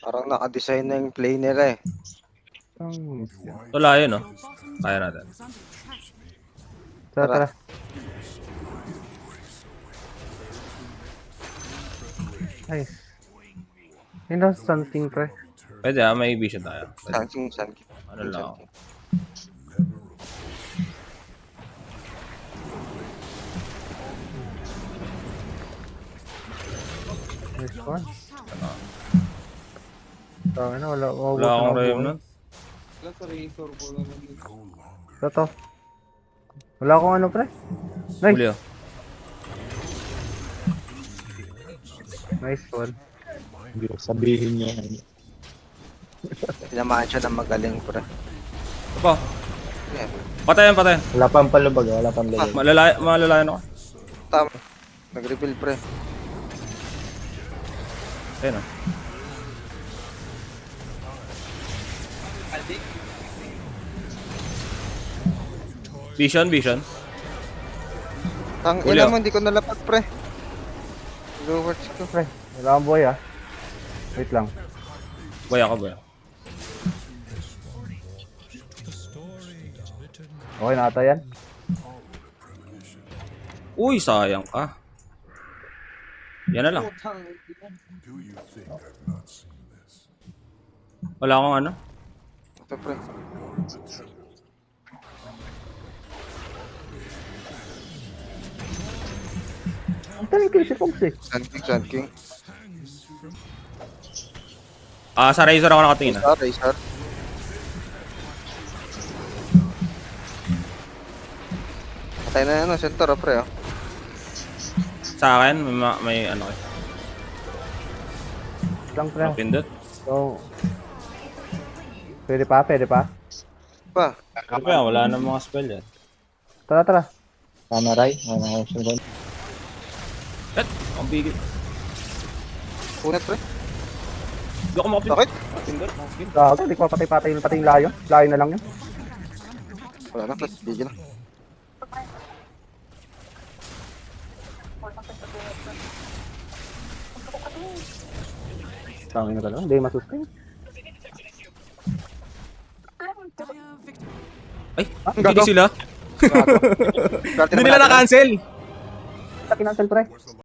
Parang nakadesign na yung play nila eh. Wala yun, no? Kaya natin. Tara, Tara. tara. Nice. Yun daw something, pre. Pwede may vision tayo. Pwede. Sun King. Ano lang ako. Nice one. Tama na, wala. Wala akong remnant. Ito. Wala akong ano, pre. Nice. Huli, oh. Nice one. Hindi ko sabihin niya. Tinamaan siya ng magaling pre. Ito pa. Yeah. Patayan, patayan. Wala pang palubag, wala pang lagay. Malalayan ako. Tama. Nag-reveal pre. Ayun, oh. Vision. Tang Huli, ina oh. mo, hindi ko nalapat pre. Lowards ko. Pre, wala akong buhay, ah. Wait lang. Boy ako. Okay na ata yan. Uy, sayang ka. Yan na lang. Wala akong ano. Ito pre. Ang tayo kayo si Fox, eh. Sun King. Sa Razor ako nakatingin, ah. Razor. Patay na yan, center pre oh. Sa akin, may ano eh. Lang, pre. Pindot. So, pwede pa. Pa. Ano pa yan? Wala na mga spell yan. Tara, tara. Tamaray, ano ko siya. Ang bigit. Kunat pre. Hindi ako makapindot. Bakit? Pindot. Gago, hindi ko patay yung layo. Layo na lang yun. Wala na, plus bigyan na. Tangin na talaga, hindi masustain. Ay, hindi sila. Gago. Hindi nila na-cancel. Sa kinansel, pre.